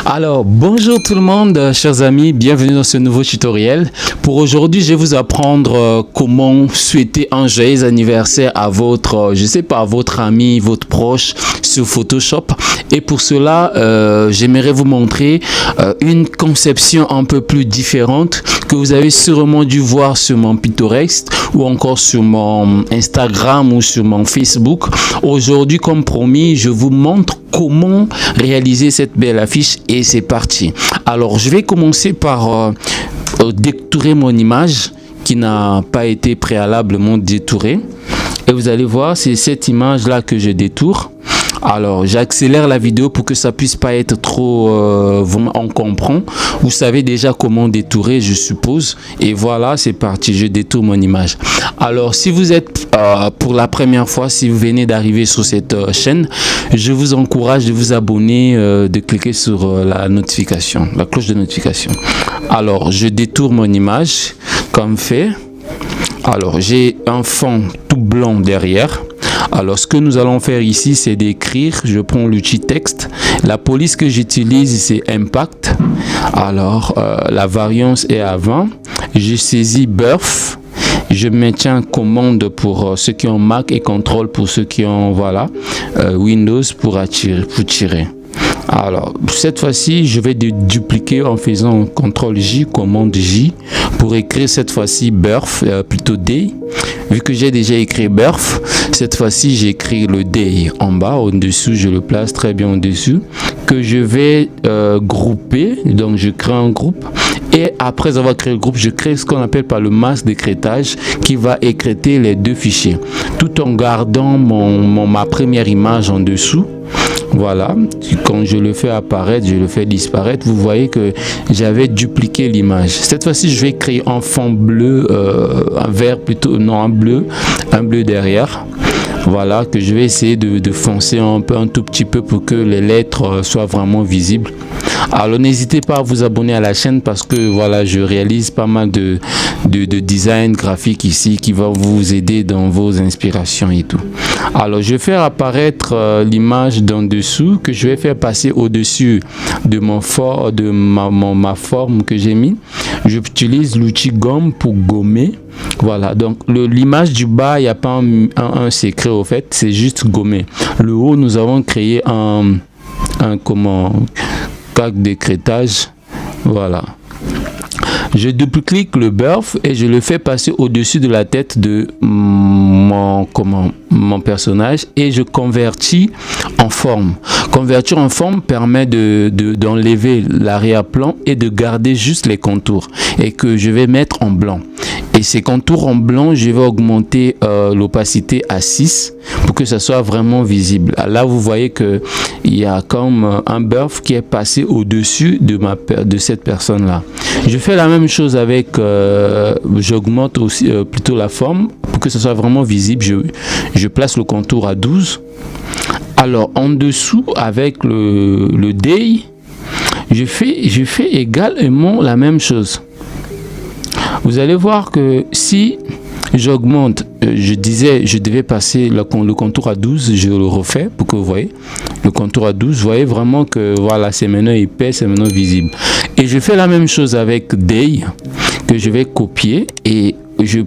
Alors, bonjour tout le monde, chers amis, bienvenue dans ce nouveau tutoriel. Pour aujourd'hui, je vais vous apprendre comment souhaiter un joyeux anniversaire à votre, à votre ami, votre proche sur Photoshop. Et pour cela, j'aimerais vous montrer une conception un peu plus différente que vous avez sûrement dû voir sur mon Pinterest ou encore sur mon Instagram ou sur mon Facebook. Aujourd'hui, comme promis, je vous montre comment réaliser cette belle affiche et c'est parti. Alors, je vais commencer par détourer mon image qui n'a pas été préalablement détourée. Et vous allez voir, c'est cette image-là que je détourne. Alors, j'accélère la vidéo pour que ça puisse pas être trop... on comprend. Vous savez déjà comment détourer, je suppose. Et voilà, c'est parti, je détourne mon image. Alors, si vous êtes pour la première fois, si vous venez d'arriver sur cette chaîne, je vous encourage de vous abonner, de cliquer sur la notification, la cloche de notification. Alors, je détourne mon image, comme fait. Alors, j'ai un fond tout blanc derrière. Alors, ce que nous allons faire ici, c'est d'écrire. Je prends l'outil texte. La police que j'utilise, c'est Impact. Alors, la variance est à 20. Je saisis Birth. Je maintiens commande pour ceux qui ont Mac et contrôle pour ceux qui ont Windows pour tirer. Alors, cette fois-ci, je vais dupliquer en faisant CTRL J, commande J, pour écrire cette fois-ci Birth, plutôt D. Vu que j'ai déjà écrit Birth, cette fois-ci, j'écris le D en bas, au-dessous, je le place très bien au-dessus, que je vais grouper. Donc, je crée un groupe. Et après avoir créé le groupe, je crée ce qu'on appelle par le masque d'écrêtage qui va écrêter les deux fichiers, tout en gardant ma première image en dessous. Voilà, quand je le fais apparaître, je le fais disparaître, vous voyez que j'avais dupliqué l'image. Cette fois-ci, je vais créer un fond bleu, un vert plutôt, non, un bleu derrière. Voilà, que je vais essayer de foncer un tout petit peu pour que les lettres soient vraiment visibles. Alors, n'hésitez pas à vous abonner à la chaîne parce que voilà, je réalise pas mal de design graphique ici qui va vous aider dans vos inspirations et tout. Alors, je vais faire apparaître l'image d'en dessous que je vais faire passer au-dessus de ma forme que j'ai mis. J'utilise l'outil gomme pour gommer. Voilà, donc l'image du bas, il n'y a pas un secret au fait, c'est juste gommer. Le haut, nous avons créé un cac d'écrêtage. Voilà. Je double-clique le Birth et je le fais passer au-dessus de la tête de mon personnage et je convertis en forme. Convertir en forme permet d'enlever l'arrière-plan et de garder juste les contours et que je vais mettre en blanc. Et ces contours en blanc, je vais augmenter l'opacité à 6 pour que ça soit vraiment visible. Là, vous voyez que il y a comme un Birth qui est passé au-dessus de cette personne-là. Je fais la même chose avec, j'augmente aussi plutôt la forme pour que ça soit vraiment visible. Je place le contour à 12. Alors, en dessous, avec le Day, je fais également la même chose. Vous allez voir que si j'augmente, je devais passer le contour à 12, je le refais pour que vous voyez le contour à 12, vous voyez vraiment que voilà, c'est maintenant épais, c'est maintenant visible. Et je fais la même chose avec Day que je vais copier et je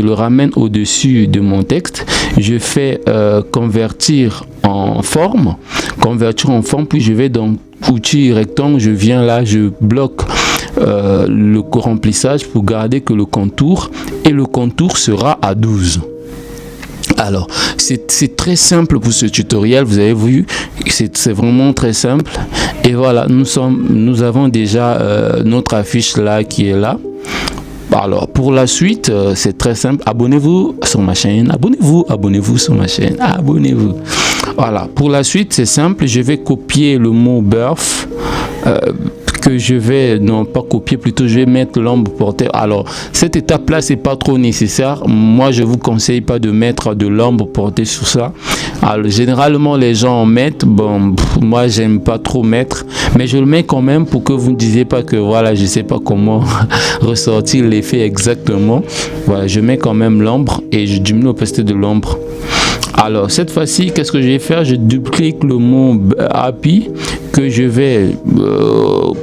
le ramène au-dessus de mon texte, je fais convertir en forme, puis je vais dans outil rectangle, je viens là, je bloque le remplissage pour garder que le contour sera à 12. Alors, c'est très simple pour ce tutoriel, vous avez vu, c'est vraiment très simple. Et voilà, nous avons déjà notre affiche là qui est là. Alors, pour la suite, c'est très simple. Abonnez-vous sur ma chaîne. Abonnez-vous sur ma chaîne. Abonnez-vous. Voilà. Pour la suite, c'est simple. Je vais copier le mot Birth. Que je vais, non pas copier, plutôt je vais mettre l'ombre portée. Alors, cette étape-là, c'est pas trop nécessaire. Moi, je vous conseille pas de mettre de l'ombre portée sur ça. Alors, généralement, les gens en mettent. Bon, moi, j'aime pas trop mettre. Mais je le mets quand même pour que vous ne disiez pas que, voilà, je sais pas comment ressortir l'effet exactement. Voilà, je mets quand même l'ombre et je diminue l'opacité de l'ombre. Alors cette fois-ci, qu'est-ce que je vais faire? Je duplique le mot API que je vais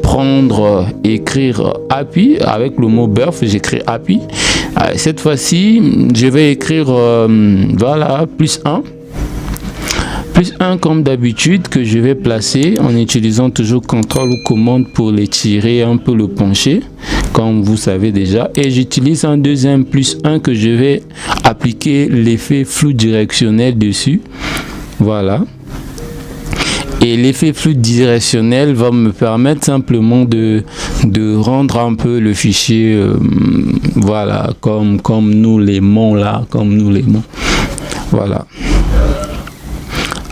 prendre, écrire API avec le mot birth, j'écris API. Cette fois-ci, je vais écrire voilà, plus 1 comme d'habitude, que je vais placer en utilisant toujours CTRL ou commande pour les tirer un peu, le pencher comme vous savez déjà, et j'utilise un deuxième plus 1 que je vais appliquer l'effet flou directionnel dessus. Voilà, et l'effet flou directionnel va me permettre simplement de rendre un peu le fichier voilà, comme nous l'aimons là, comme nous l'aimons. Voilà.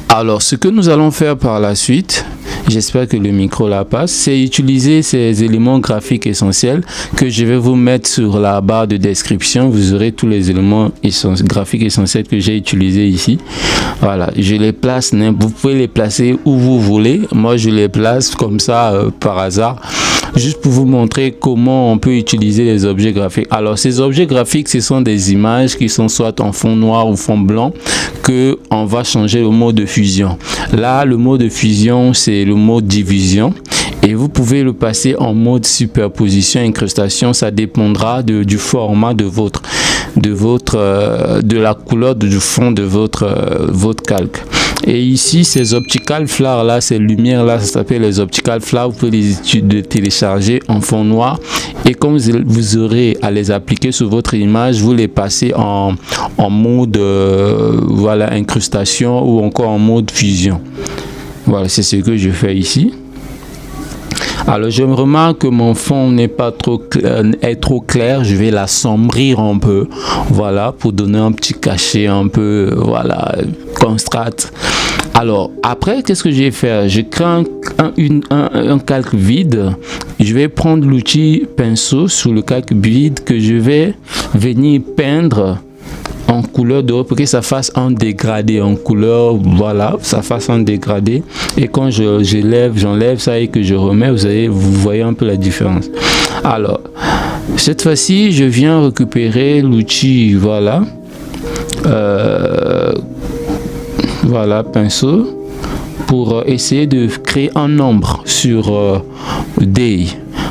Alors, ce que nous allons faire par la suite, j'espère que le micro la passe, c'est utiliser ces éléments graphiques essentiels que je vais vous mettre sur la barre de description. Vous aurez tous les éléments graphiques essentiels que j'ai utilisés ici. Voilà, je les place, vous pouvez les placer où vous voulez. Moi, je les place comme ça par hasard, juste pour vous montrer comment on peut utiliser les objets graphiques. Alors, ces objets graphiques, ce sont des images qui sont soit en fond noir ou fond blanc, que on va changer le mode de fusion. Là, le mode de fusion, c'est le mode division, et vous pouvez le passer en mode superposition, incrustation. Ça dépendra du format de la couleur du fond de votre calque. Et ici, ces optical flares là, ces lumières là, ça s'appelle les optical flares. Vous pouvez les télécharger en fond noir, et comme vous aurez à les appliquer sur votre image, vous les passez en mode voilà, incrustation, ou encore en mode fusion. Voilà, c'est ce que je fais ici. Alors, je me remarque que mon fond n'est pas trop clair. Je vais l'assombrir un peu, voilà, pour donner un petit cachet un peu, voilà, contraste. Alors, après, qu'est-ce que je vais faire? Je crée un calque vide. Je vais prendre l'outil pinceau sur le calque vide que je vais venir peindre en couleur de pour que ça fasse un dégradé en couleur. Voilà, ça fasse un dégradé, et quand j'enlève ça et que je remets, vous voyez un peu la différence. Alors cette fois-ci, je viens récupérer l'outil, voilà, voilà, pinceau, pour essayer de créer un ombre sur Day.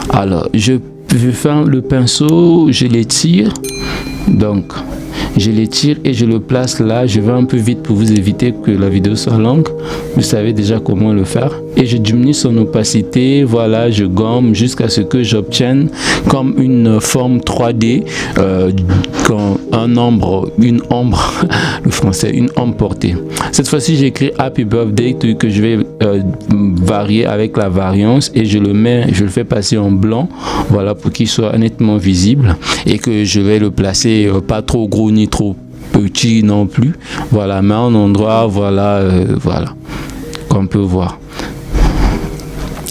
Alors je fais le pinceau, je l'étire, donc je l'étire et je le place là. Je vais un peu vite pour vous éviter que la vidéo soit longue. Vous savez déjà comment le faire. Et je diminue son opacité. Voilà, je gomme jusqu'à ce que j'obtienne comme une forme 3D, une ombre, le français, une ombre portée. Cette fois-ci, j'écris Happy Birthday que je vais varier avec la variance, et je le fais passer en blanc, voilà, pour qu'il soit nettement visible, et que je vais le placer pas trop gros ni trop petit non plus, voilà, mais en endroit, voilà, voilà, qu'on peut voir.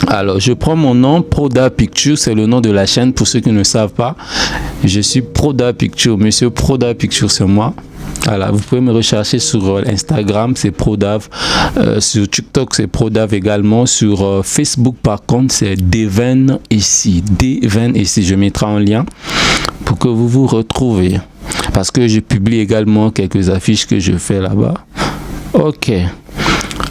Alors, je prends mon nom, Proda Picture, c'est le nom de la chaîne pour ceux qui ne savent pas. Je suis Proda Picture, monsieur Proda Picture, c'est moi. Voilà, vous pouvez me rechercher sur Instagram, c'est Prodav, sur TikTok c'est Prodav également, sur Facebook par contre c'est Deven ici, je mettrai en lien pour que vous vous retrouvez, parce que je publie également quelques affiches que je fais là-bas. Ok.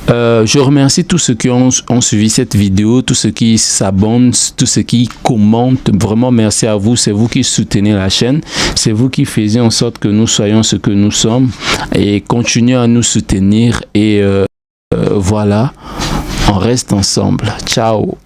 Je remercie tous ceux qui ont suivi cette vidéo, tous ceux qui s'abonnent, tous ceux qui commentent. Vraiment merci à vous, c'est vous qui soutenez la chaîne, c'est vous qui faites en sorte que nous soyons ce que nous sommes, et continuez à nous soutenir, et voilà, on reste ensemble. Ciao.